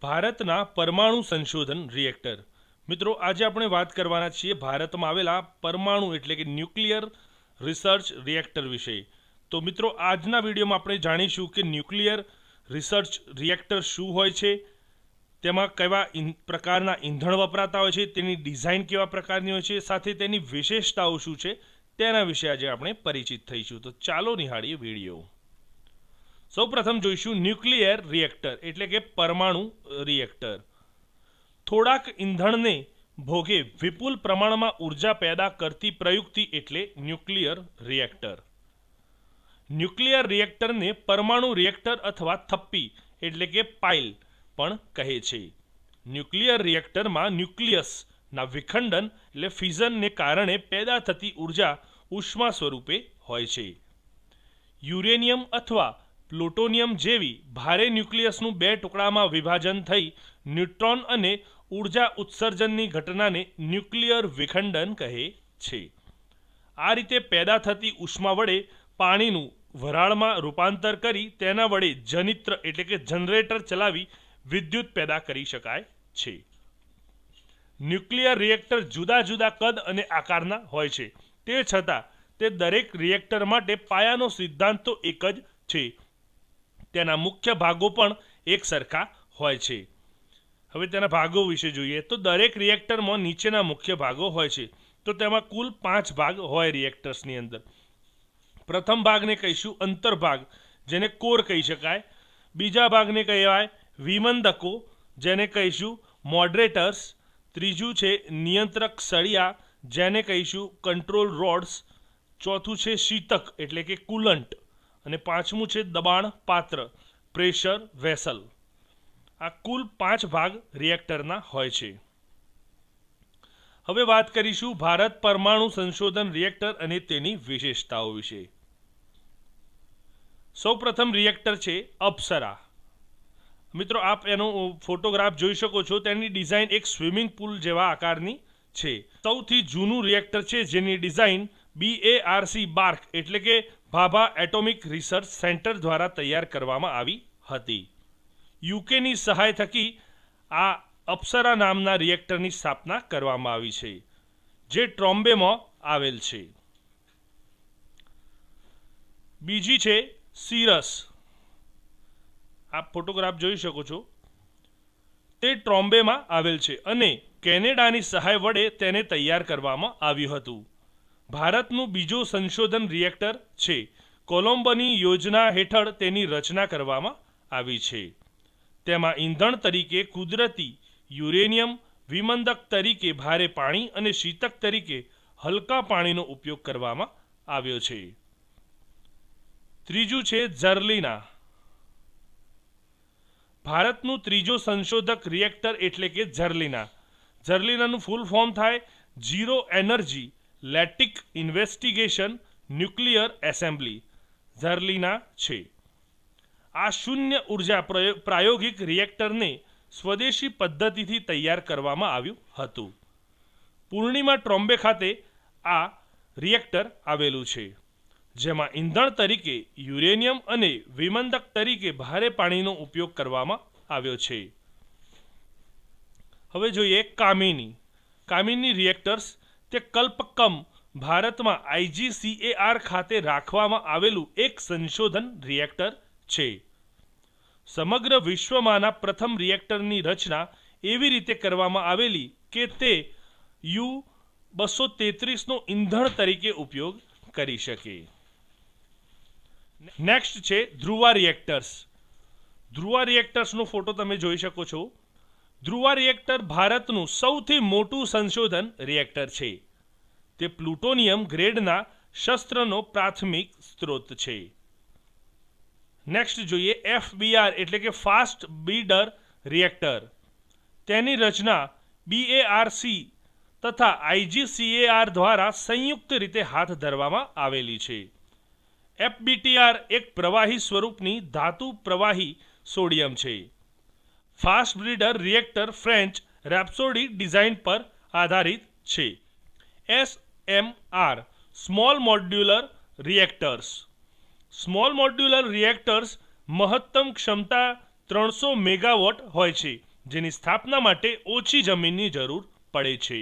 ભારતના પરમાણુ સંશોધન રિએક્ટર। મિત્રો આજે આપણે વાત કરવાના છીએ ભારતમાં આવેલા પરમાણુ એટલે કે ન્યુક્લિયર રિસર્ચ રિએક્ટર વિશે। તો મિત્રો આજના વિડીયોમાં આપણે જાણીશું કે ન્યુક્લિયર રિસર્ચ રિએક્ટર શું હોય છે, તેમાં કેવા પ્રકારના ઈંધણ વપરાતા હોય છે, તેની ડિઝાઇન કેવા પ્રકારની હોય છે, સાથે તેની વિશેષતાઓ શું છે તેના વિશે આજે આપણે પરિચિત થઈશું। તો ચાલો નિહાળીએ વિડીયો। સૌપ્રથમ જોઈશું ન્યુક્લિયર રિએક્ટર એટલે કે પરમાણુ રિએક્ટર। થોડાક ઈંધણને ભોગે વિપુલ પ્રમાણમાં ઉર્જા પેદા કરતી પ્રયુક્તિ એટલે ન્યુક્લિયર રિએક્ટર। ન્યુક્લિયર રિએક્ટરને પરમાણુ રિએક્ટર અથવા થપ્પી એટલે કે પાઇલ પણ કહે છે। ન્યુક્લિયર રિએક્ટરમાં ન્યુક્લિયસના વિખંડન એટલે ફિઝનને કારણે પેદા થતી ઉર્જા ઉષ્મા સ્વરૂપે હોય છે। યુરેનિયમ અથવા પ્લુટોનિયમ જેવી ભારે ન્યુક્લિયસનું બે ટુકડામાં વિભાજન થઈ ન્યુટ્રોન અને ઉર્જા ઉત્સર્જનની ઘટનાને ન્યુક્લિયર વિખંડન કહે છે। આ રીતે પેદા થતી ઉષ્મા વડે પાણીનું વરાળમાં રૂપાંતર કરી તેના વડે જનિત્ર એટલે કે જનરેટર ચલાવી વિદ્યુત પેદા કરી શકાય છે। ન્યુક્લિયર રિએક્ટર જુદા જુદા કદ અને આકારના હોય છે, તે છતાં તે દરેક રિએક્ટર માટે પાયાનો સિદ્ધાંત તો એક જ છે। તેના મુખ્ય ભાગો પણ એક સરખા હોય છે। હવે તેના ભાગો વિશે જોઈએ તો દરેક રિએક્ટરમાં નીચેના મુખ્ય ભાગો હોય છે। તો તેમાં કુલ 5 ભાગ હોય રિએક્ટર્સની અંદર। પ્રથમ ભાગને કહીશું અંતર્ભાગ, જેને કોર કહી શકાય। બીજા ભાગને કહેવાય વિમંદકો, જેને કહીશું મોડરેટર્સ। ત્રીજું છે નિયંત્રક સળિયા, જેને કહીશું કંટ્રોલ રોડ્સ। ચોથું છે શીતક એટલે કે કુલન્ટ, અને પાંચમું છે દબાણ પાત્ર પ્રેશર વેસલ। આ કુલ 5 ભાગ રિએક્ટરના હોય છે। હવે વાત કરીશું ભારત પરમાણુ સંશોધન રિએક્ટર અને તેની વિશેષતાઓ વિશે। સૌપ્રથમ રિએક્ટર છે અપ્સરા। મિત્રો આપ એનો ફોટોગ્રાફ જોઈ શકો છો। તેની ડિઝાઇન એક સ્વિમિંગ પુલ જેવા આકારની છે। સૌથી જૂનું રિએક્ટર છે જેની ડિઝાઇન BARC બાર્ક એટલે કે ભાભા એટોમિક રિસર્ચ સેન્ટર દ્વારા તૈયાર કરવામાં આવી હતી। યુકેની સહાય થકી આ અપ્સરા નામના રિએક્ટરની સ્થાપના કરવામાં આવી છે, જે ટ્રોમ્બેમાં આવેલ છે। બીજી છે સિરસ। આપ ફોટોગ્રાફ જોઈ શકો છો, તે ટ્રોમ્બેમાં આવેલ છે અને કેનેડાની સહાય વડે તેને તૈયાર કરવામાં આવ્યું હતું। ભારતનું બીજું સંશોધન રિએક્ટર છે। કોલંબોની યોજના હેઠળ તેની રચના કરવામાં આવી છે। તેમાં ઈંધણ તરીકે કુદરતી યુરેનિયમ, વિમંદક તરીકે ભારે પાણી અને શીતક તરીકે હલકા પાણીનો ઉપયોગ કરવામાં આવ્યો છે। ત્રીજું છે ઝર્લિના। ભારતનું ત્રીજો સંશોધક રિએક્ટર એટલે કે ઝર્લિના। ઝર્લિનાનું ફૂલ ફોર્મ થાય zero energy lattice investigation nuclear assembly, Zerlina છે। આ શૂન્ય ઉર્જા પ્રાયોગિક રિએક્ટરને સ્વદેશી પદ્ધતિથી તૈયાર કરવામાં આવ્યું હતું। પૂર્ણિમા ટ્રોમ્બે ખાતે આ રિએક્ટર આવેલું છે, જેમાં ઈંધણ તરીકે યુરેનિયમ અને વિમંદક તરીકે ભારે પાણીનો ઉપયોગ કરવામાં આવ્યો છે। હવે જોઈએ કામિની રિએક્ટર્સ। તે કલ્પક્કમ ભારતમાં IGCAR ખાતે રાખવામાં આવેલું એક સંશોધન રિએક્ટર છે। સમગ્ર વિશ્વમાંના પ્રથમ રિએક્ટરની રચના એવી રીતે કરવામાં આવેલી કે તે U-233નો ઈંધણ તરીકે ઉપયોગ કરી શકે। નેક્સ્ટ છે ધ્રુવા રિએક્ટર્સ। ધ્રુવા રિએક્ટર્સનો ફોટો તમે જોઈ શકો છો। ધ્રુવા રિએક્ટર ભારતનું સૌથી મોટું સંશોધન રિએક્ટર છે। તે પ્લુટોનિયમ ગ્રેડના શસ્ત્રનો પ્રાથમિક સ્ત્રોત છે। નેક્સ્ટ જોઈએ FBR એટલે કે ફાસ્ટ બ્રીડર રિએક્ટર। તેની રચના BARC તથા IGCAR દ્વારા સંયુક્ત રીતે હાથ ધરવામાં આવેલી છે। FBTR એક પ્રવાહી સ્વરૂપની ધાતુ પ્રવાહી સોડિયમ છે। Fast breeder reactor French Rapsodie design પર આધારિત છે। SMR small modular reactors. Small modular reactors મહત્તમ ક્ષમતા 300 મેગાવોટ હોય છે, જેની સ્થાપના માટે ઓછી જમીનની જરૂર પડે છે.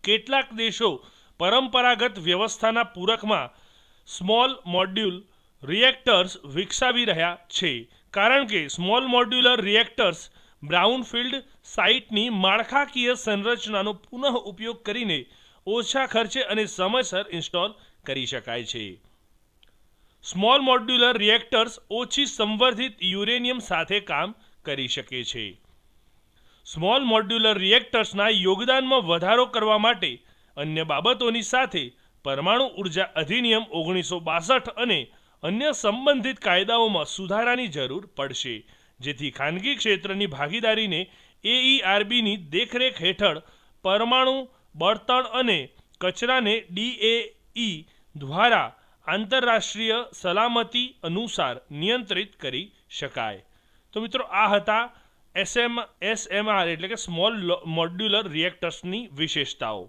કેટલાક દેશો પરંપરાગત વ્યવસ્થાના પૂરકમાં સ્મોલ મોડ્યુલ રિએક્ટર્સ વિકસાવી રહ્યા છે, કારણ કે સ્મોલ મોડ્યુલર રિએક્ટર્સ બ્રાઉનફિલ્ડ સાઇટની માળખાકીય સંરચનાનો પુનઃ ઉપયોગ કરીને ઓછા ખર્ચે અને સમયસર ઇન્સ્ટોલ કરી શકાય છે. સ્મોલ મોડ્યુલર રિએક્ટર્સ ઓછી સંવર્ધિત યુરેનિયમ સાથે કામ કરી શકે છે. સ્મોલ મોડ્યુલર રિએક્ટર્સના યોગદાનમાં વધારો કરવા માટે અન્ય બાબતોની સાથે પરમાણુ ઉર્જા અધિનિયમ 1962 અને અન્ય સંબંધિત કાયદાઓમાં સુધારાની જરૂર પડશે, જેથી ખાનગી ક્ષેત્રની ભાગીદારીને AERBની દેખરેખ હેઠળ પરમાણુ બળતણ અને કચરાને DAE દ્વારા આંતરરાષ્ટ્રીય સલામતી અનુસાર નિયંત્રિત કરી શકાય. તો મિત્રો, આ હતા SMR એટલે કે સ્મોલ મોડ્યુલર રિએક્ટર્સની વિશેષતાઓ.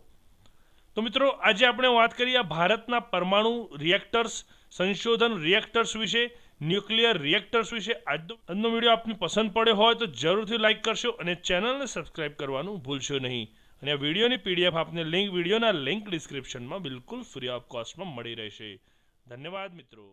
તો મિત્રો, આજે આપણે વાત કરીએ ભારતના પરમાણુ રિએક્ટર્સ સંશોધન રિએક્ટર્સ વિશે, ન્યુક્લિયર રિએક્ટર્સ વિશે. આજનો વિડીયો આપને પસંદ પડ્યો હોય તો જરૂરથી લાઇક કરશો અને ચેનલને સબસ્ક્રાઇબ કરવાનું ભૂલશો નહીં. અને આ વિડીયોની PDF આપને વિડીયોના લિંક ડિસ્ક્રિપ્શનમાં બિલકુલ ફ્રી ઓફ કોસ્ટમાં મળી રહેશે. ધન્યવાદ મિત્રો.